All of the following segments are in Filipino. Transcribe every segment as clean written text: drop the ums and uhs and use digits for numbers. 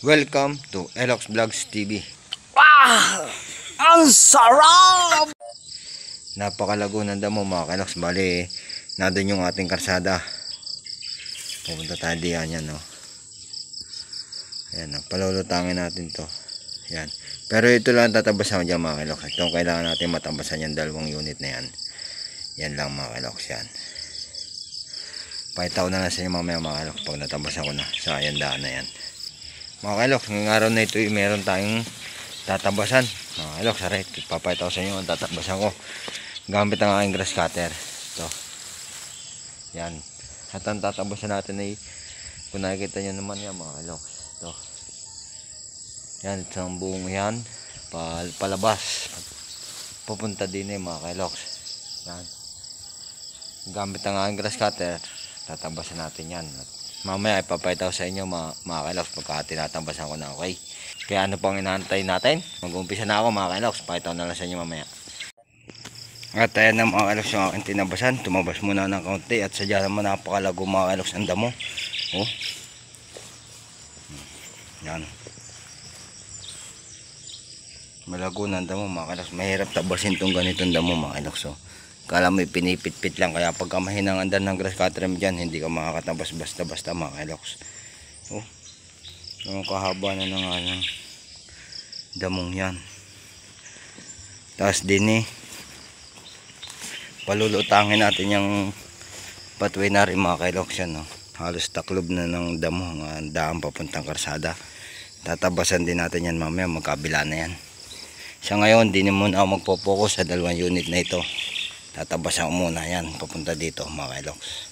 Welcome to Elox Vlogs TV. Ah! Ang sarap! Napakalago ng damo mga Elox. Bali, nandun yung ating karsada. Pupunta tayo diyan yan, no? Ayan, palulutangin natin to. Ayan. Pero ito lang tatabasan ko dyan mga Elox. Itong kailangan natin matabasan yung dalawang unit na yan. Yan lang mga Elox yan. Pakita ko na lang sa inyo mamaya mga Elox pag natabasan ko na sa ayandaan na yan. Mga Elox, ngayong araw na ito meron tayong tatabasan. Mga Elox, aray, papakita ko sa inyo ang tatabasan ko gamit ang aking grass cutter. Ito. Yan. At ang tatabasan natin ay kung nakikita nyo naman yan mga Elox. Ito. Yan, isang buong yan palabas. Pupunta din mga Elox. Yan. Gamit ang aking grass cutter, tatabasan natin yan. At mamaya ipapakita ko sa inyo mga Elox pagka tinatabasan ko na, okay? Kaya ano pang inaantay natin? Mag-umpisa na ako mga Elox, pakita ko na lang sa inyo mamaya. At ayan na mga Elox yung aking tinabasan. Tumabas muna ng kaunti at sadya naman napakalago mga Elox ang damo. Oh. Yan. Malago ng damo mga Elox. Mahirap tabasin itong ganitong damo mga Elox. Oh. Kala mo pinipit-pit lang, kaya pagka mahinang andan ng grass cutter mo dyan, hindi ka makakatabas basta-basta mga Elox. Oh, ang kahaba na ng damong yan. Tapos din palulutangin natin yung pathway na rin mga Elox yan. Oh. Halos taklob na ng damo ang daan papuntang karsada. Tatabasan din natin yan mamaya, magkabila na yan. Sa ngayon, di na muna ako magpo-focus sa dalawang unit na ito. Tatabasan ko muna yan papunta dito mga Elox.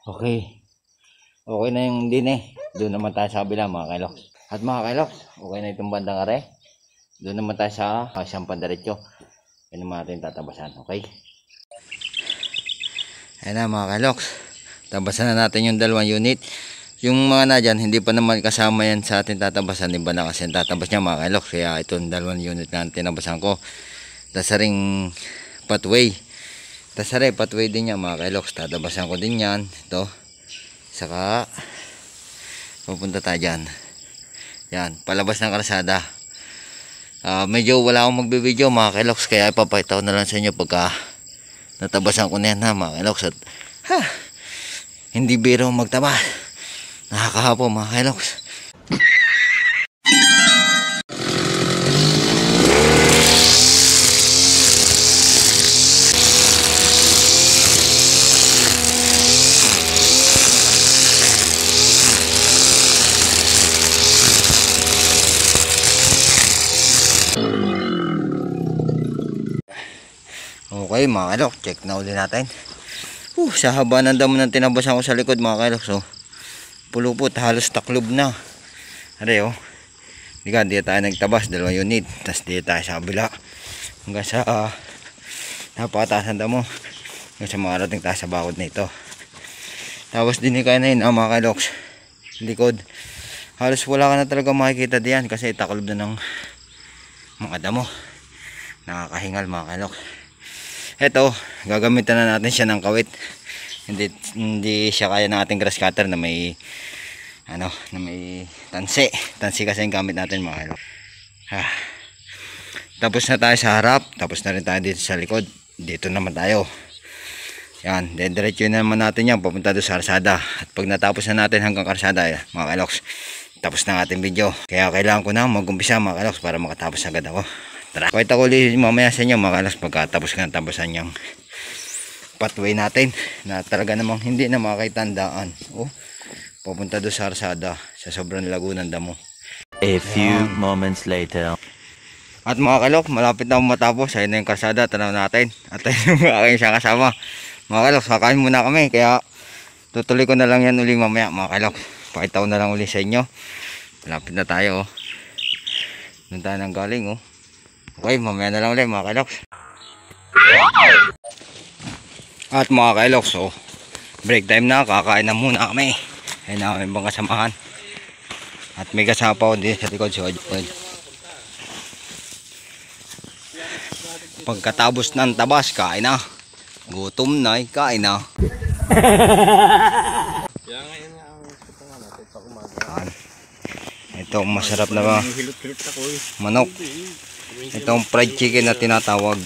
Okay. Okay na yung doon naman tayo sa kabila mga Elox. At mga Elox, okay na itong bandang are. Doon naman tayo sa isang pandiretso. Yan naman natin tatabasan, okay? Ayan na mga Elox. Tabasan na natin yung dalawang unit. Yung mga na dyan, hindi pa naman kasama yan sa ating tatabasan. Iba na kasi yung tatabas niya mga Elox. Kaya itong dalawang unit na tinabasan ko. Tasaring pathway. Tasaring pathway din niya mga Elox. Tatabasan ko din yan. Ito. Saka pupunta tayo dyan. Yan, palabas ng karsada. Medyo wala akong magbibideo mga Elox, kaya ipapakita ko na lang sa inyo pagka natabasan ko na yan ha mga Elox. At Hindi biro magtaba. Nakakahapo mga kailoks. Okay mga kailoks, check na uli natin. Sa haba ng damo ng tinabasan ko sa likod mga kailoks. So, pulupot, halos taklob na. Are Di tayo nagtabas, 2 unit. Tapos di tayo sa kabila. Hanggang sa napakataas ng damo. Hanggang sa makarating tayo sa bakod na ito. Tapos din kainin mga kailoks. Likod. Halos wala ka na talaga makikita diyan kasi taklob na ng mga damo. Nakakahingal mga kailoks. Ito, gagamitan na natin siya ng kawit. Hindi siya kaya ng ating grass cutter na may na may tansi. Tansi kasi yung gamit natin mga kailoks. Tapos na tayo sa harap, tapos na rin tayo dito sa likod. Dito naman tayo. Yan, dediretso na naman natin yan papunta doon sa karsada. At pag natapos na natin hanggang karsada, mga kailoks, tapos na ating video. Kaya kailangan ko na mag-umpisa mga kailoks para makatapos agad ako. Tara, pakita ko ulit mamaya sa inyo mga kailoks pagkatapos ka na tapusan yung pathway natin na talaga namang hindi na makakita ang daan. Papunta doon sa karsada sa sobrang lago ng damo. A few moments later. At mga kailoks, malapit na matapos. Ayun na yung karsada, tanaw natin. At ayun yung aking isang kasama. Mga kailoks, kakain muna kami. Kaya tutuloy ko na lang yan uli mamaya mga kailoks. Pakita ko na lang uli sa inyo. Malapit na tayo. Doon tayo nang galing Okay, mamaya na lang ulit mga kailoks. At mga kailoks, break time na. Kakain na muna kami. Ayun na kami ibang kasamahan. At may kasama pa din sa likod si Ojoy. Pagkatapos ng tabas, kain na. Gutom na, kain na. Ito masarap na manok. Itong fried chicken na tinatawag.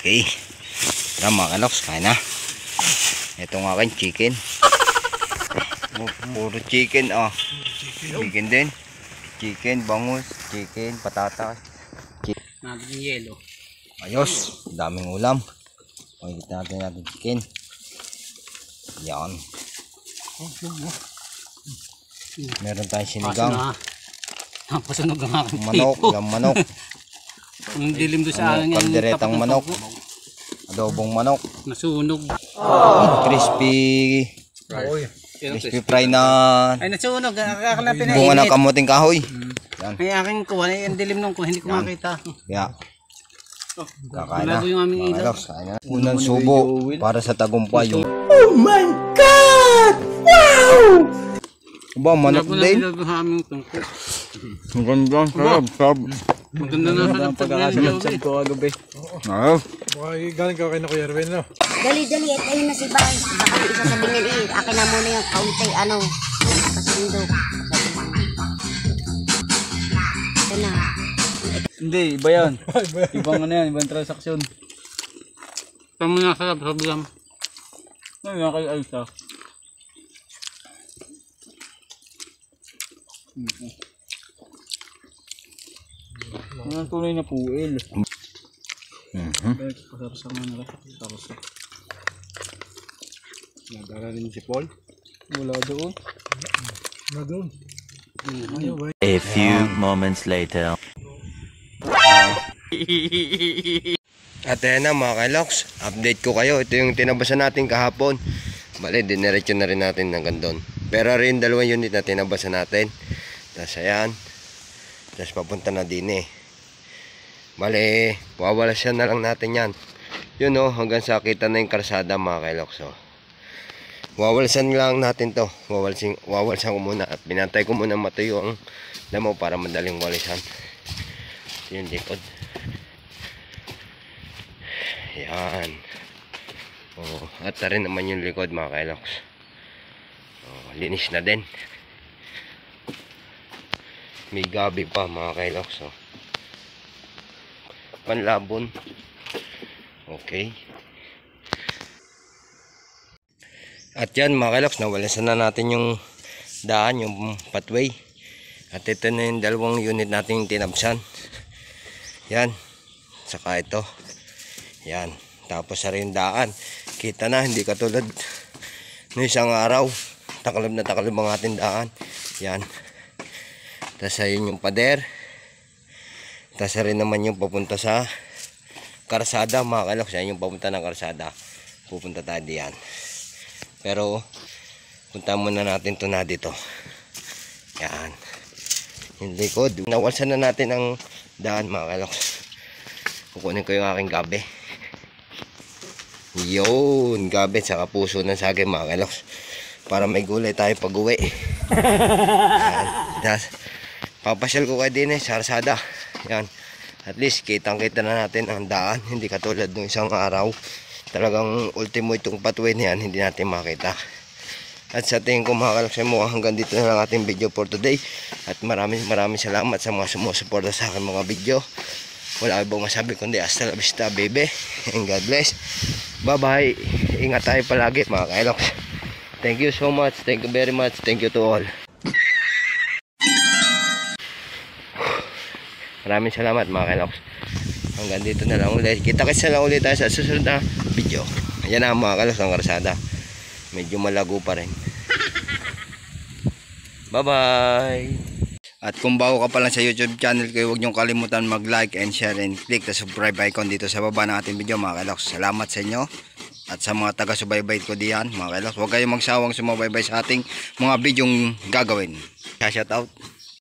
Okay. Tara mga kailoks, kain na. Itong aking chicken. Puro chicken Chicken din. Chicken, bangus, chicken, patatas. Naging yelo. Ayos, daming ulam. Pakikita natin chicken. Yan. Meron tayong sinigang. Pasunog ang aking Manok, yung manok. Ang dilim doon sa akin. Kalderetang manok. Adobong manok. Nasunog. Crispy fry na Ay, nasunog. Akala pinainit. bunga ng kamuting kahoy. Yan. Ay, aking kuha. Ang dilim nung kuha. Hindi ko makita. Kaya, kakain na. Malago yung aming Mga ilaw. kailoks, kain na. Unang subo para sa tagumpay. Oh my God! Wow! Aba, manok din. Ang aming tungko. Maganda, sarap. Maganda na sa pagkakasalat ko kagabi. Ayos. Galing ka kay na Kuya Erwin, no? Dali-dali at ayun na si Bay. Baka may isa sabihin akin na muna yung kaunti, pasundok. Ito na. Hindi, iba yan. Ibang ibang transaksyon. Tama na sarap, sabihan. Ngayon nga kayo ayos Ang tunay na puwil. Pasarap na lang. Nadala rin si Paul. Wala doon. Na doon. A few moments later. At ayan na mga kailoks, update ko kayo. Ito yung tinabasan natin kahapon. Bale, dinerecho na rin natin ng gandon. Pero rin 2 unit na tinabasan natin. Tapos ayan. Tapos papunta na din Bale, wawalasan na lang natin yan. Yun hanggang sa kita na yung karsada mga kailoks. Wawalasan lang natin to. Wawalasan ko muna. At binantay ko muna matuyo ang damo para madaling walisan. Yung likod. Yan. At rin naman yung likod mga kailoks. Linis na din. May gabi pa mga kailoks. Panlabon. Okay. At yan mga kailoks, nawalasan na natin yung daan, yung pathway. At ito na yung dalawang unit natin tinabsan. Yan. Saka ito. Yan. Tapos sa rin daan. Kita na, hindi katulad ng isang araw. Takalob na takalob ang ating daan. Yan. Tapos ayun yung pader. Tapos rin naman yung papunta sa karsada mga kailoks. Yan yung papunta ng karsada. Pupunta tayo diyan. Pero punta muna natin ito na dito. Yan. Yung likod. Nawalsan na natin ang daan mga kailoks. Kukunin ko yung aking gabi. Yun. Gabi saka puso ng sagay mga kailoks. Para may gulay tayo pag uwi. Yan. Papasyal ko kayo din sa karsada. Yan. At least kitang kita na natin ang daan. Hindi katulad ng isang araw. Talagang ultimo itong pathway na yan, hindi natin makita. At sa tingin ko mga kailoks, hanggang dito na lang ating video for today. At maraming salamat sa mga sumusuporta sa aking mga video. Wala ibang masabi kundi hasta la vista baby. And God bless. Bye bye. Ingat tayo palagi mga kailoks. Thank you so much. Thank you very much. Thank you to all. Maraming salamat mga kailoks. Hanggang dito na lang ulit. Kita-kitsa lang ulit tayo sa susunod na video. Ayan na mga kailoks ang karsada. Medyo malago pa rin. Bye bye. At kung bago ka pa lang sa YouTube channel ko, huwag niyong kalimutan mag-like and share and click the subscribe icon dito sa baba ng ating video mga kailoks. Salamat sa inyo. At sa mga taga-subaybay ko diyan mga kailoks, huwag kayong magsawang sumabaybay sa ating mga videong gagawin. Shout out.